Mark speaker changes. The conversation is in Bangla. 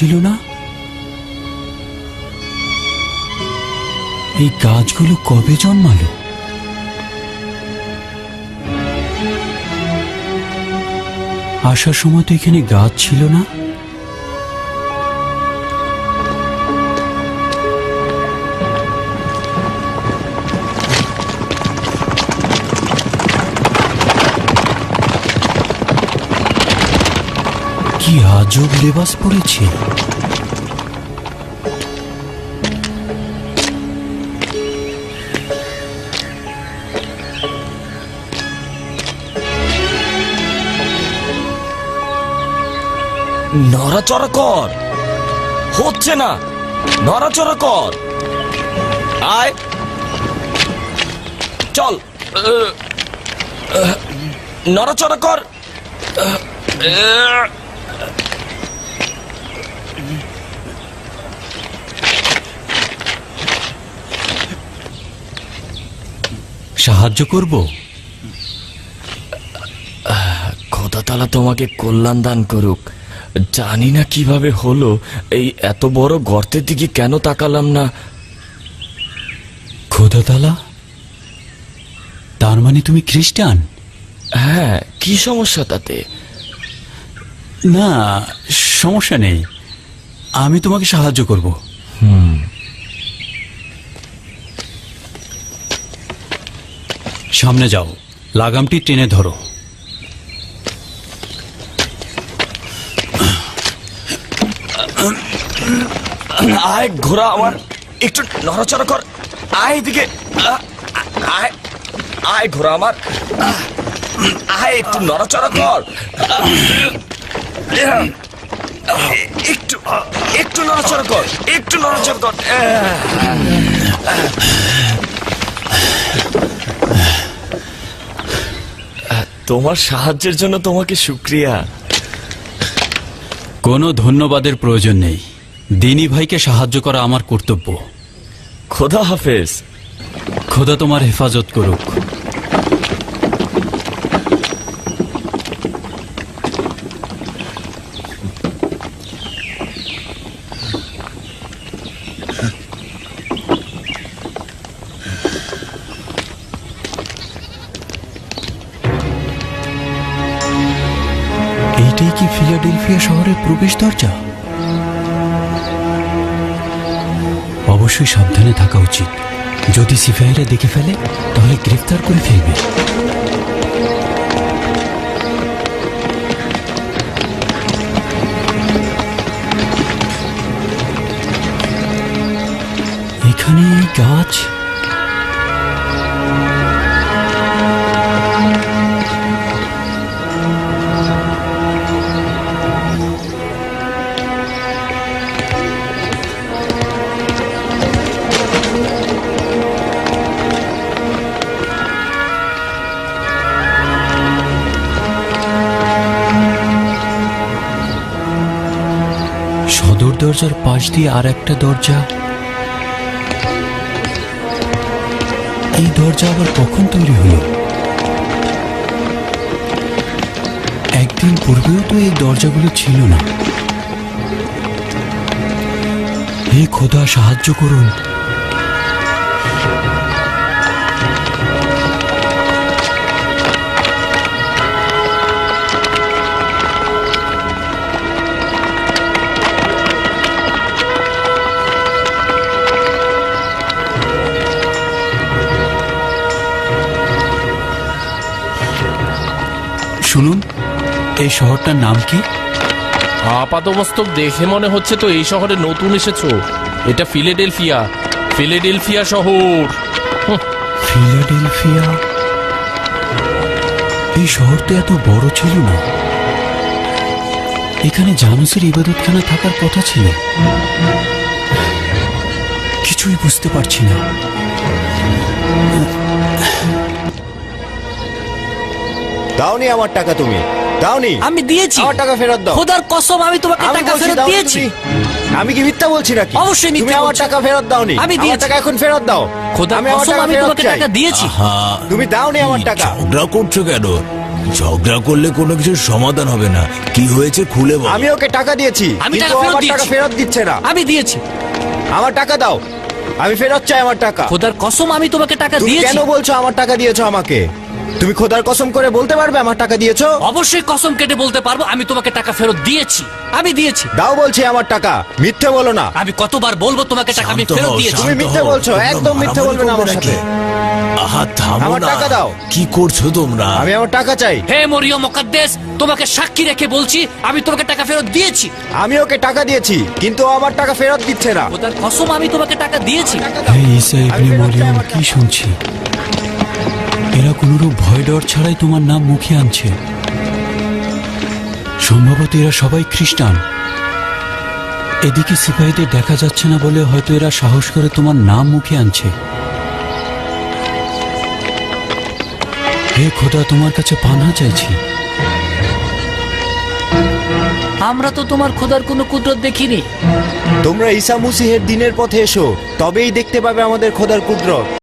Speaker 1: ছিল না? এই গাছগুলো কবে জন্মালো? আসার সময় তো এখানে গাছ ছিল না। কি আজব লেবাস পরেছে।
Speaker 2: নড়াচড়া কর, হচ্ছে না, নড়াচড়া কর, আয় চল, নড়াচড়া কর।
Speaker 1: সাহায্য করব?
Speaker 2: খোদা তাআলা তোমাকে কল্যাণ দান করুক। জানি না কিভাবে হলো, এই এত বড় গর্তের দিকে কেন তাকালাম না।
Speaker 1: খোদা তাআলা, তার মানে তুমি খ্রিস্টান?
Speaker 2: হ্যাঁ, কি সমস্যা তাতে?
Speaker 1: না, সমস্যা নেই, আমি তোমাকে সাহায্য করব। সামনে যাও, লাগামটি টেনে ধরো।
Speaker 2: আয় ঘোড়া আমার, একটু নড়াচড়া কর, আয় এদিকে, আয় আয় ঘোড়া আমার, আয় একটু নড়াচড়া কর, একটু একটু নড়াচড়া কর, একটু নড়াচড়া কর। তোমার সাহায্যের জন্য তোমাকে শুকরিয়া।
Speaker 1: কোনো ধন্যবাদের প্রয়োজন নেই, দিনী ভাইকে সাহায্য করা আমার কর্তব্য।
Speaker 2: খোদা হাফেজ।
Speaker 1: খোদা তোমার হেফাজত করুক। এইটাই কি ফিলাডেলফিয়া শহরের প্রবেশ দরজা? অবশ্যই সাবধানে থাকা উচিত। যদি সিপাহীরা দেখে ফেলে তাহলে গ্রেফতার করে ফেলবে। এখানে এই গাছ, সদর দরজার পাশ দিয়ে আর একটা দরজা। এই দরজা আবার কখন তৈরি হলো? একদিন পূর্বেও তো এই দরজাগুলো ছিল না। হে খোদা, সাহায্য করুন। শুনুন, এই শহরটার নাম কি?
Speaker 3: আপাতমস্তক দেখে মনে হচ্ছে তো এই শহরে নতুন এসেছো। এটা ফিলাডেলফিয়া, ফিলাডেলফিয়া শহর।
Speaker 1: ফিলাডেলফিয়া? এই শহর তো এত বড় ছিল না। এখানে জানুসের ইবাদতখানা থাকার কথা ছিল। কিছুই বুঝতে পারছি না।
Speaker 4: দাওনি আমার টাকা, তুমি দাওনি।
Speaker 5: আমি দিয়েছি।
Speaker 4: আমার টাকা ফেরত দাও।
Speaker 5: খোদার কসম, আমি তোমাকে
Speaker 4: আমি
Speaker 5: টাকা
Speaker 4: বলছি
Speaker 5: ফেরত
Speaker 4: দাওনি
Speaker 5: দিয়েছি।
Speaker 4: তুমি। আমি কি মিথ্যা বলছি নাকি?
Speaker 5: অবশ্যই মিথ্যা
Speaker 4: তুমি আমার
Speaker 5: বলছি।
Speaker 4: টাকা ফেরত দাওনি।
Speaker 5: আমি
Speaker 4: আমার
Speaker 5: দিয়েছি।
Speaker 4: টাকা এখন ফেরত দাও।
Speaker 5: খোদার
Speaker 4: আমি আমার
Speaker 5: কসম,
Speaker 4: টাকা
Speaker 5: আমি
Speaker 4: ফেরত
Speaker 5: তোমাকে
Speaker 4: চাই।
Speaker 5: টাকা দিয়েছি।
Speaker 4: তুমি দাওনি আমার টাকা।
Speaker 6: ঝগড়া করছো কেন?
Speaker 5: ঝগড়া করলে কোনো কিছুর সমাধান হবে না। কি হয়েছে খুলে বল।
Speaker 4: আমি ওকে টাকা দিয়েছি,
Speaker 6: আমি
Speaker 4: কিন্তু
Speaker 6: টাকা ফেরত
Speaker 4: আমার টাকা
Speaker 6: দিয়েছি।
Speaker 4: ফেরত দিচ্ছে না।
Speaker 6: আমি দিয়েছি।
Speaker 4: আমার টাকা দাও, আমি ফেরত চাই আমার টাকা।
Speaker 6: খোদার কসম আমি তোমাকে টাকা
Speaker 4: তুমি
Speaker 6: দিয়েছি।
Speaker 4: কেন বলছো আমার টাকা দিয়েছো আমাকে? তুমি খোদার কসম করে বলতে পারবে আমার টাকা দিয়েছো?
Speaker 6: অবশ্যই কসম কেটে বলতে পারবো আমি তোমাকে টাকা ফেরত দিয়েছি। আমি দিয়েছি।
Speaker 4: দাও বলছি আমার টাকা, মিথ্যে বলো না।
Speaker 6: আমি কতবার বলবো তোমাকে টাকা আমি
Speaker 5: শান্ত
Speaker 6: ফেরত
Speaker 5: হও,
Speaker 6: দিয়েছি।
Speaker 5: শান্ত
Speaker 4: তুমি মিথ্যে
Speaker 5: হও।
Speaker 4: বলছো,
Speaker 5: তোমরা
Speaker 4: একদম মিথ্যে
Speaker 5: মারামারি
Speaker 4: বলবে না আমার
Speaker 5: করবে
Speaker 4: সাথে।
Speaker 5: নাকি? আহা থামো
Speaker 4: আমার
Speaker 5: না।
Speaker 4: টাকা দাও।
Speaker 5: কি করছো তোমরা?
Speaker 4: আমি আমার টাকা চাই।
Speaker 6: হে মরিয়ম মুকাদ্দেস, তোমাকে সাক্ষী রেখে বলছি আমি তোমাকে টাকা ফেরত দিয়েছি।
Speaker 4: আমি ওকে টাকা দিয়েছি, কিন্তু ও আমার টাকা ফেরত দিচ্ছে না।
Speaker 6: খোদার কসম আমি তোমাকে টাকা দিয়েছি।
Speaker 1: হে ঈসা ইবনে মরিয়ম, কি শুনছি? এরা কোনরূপ ভয় ডর ছাড়াই তোমার নাম মুখে আনছে। সম্ভবত এরা সবাই খ্রিস্টান। এদিকে সিপাহীদের দেখা যাচ্ছে না বলে হয়তো এরা সাহস করে তোমার নাম মুখে আনছে। হে খোদা, তোমার কাছে পানা চাইছি।
Speaker 6: আমরা তো তোমার খোদার কোনো কুদরত দেখিনি।
Speaker 4: তোমরা ঈসা মুসিহের দিনের পথে এসো, তবেই দেখতে পাবে আমাদের খোদার কুদরত।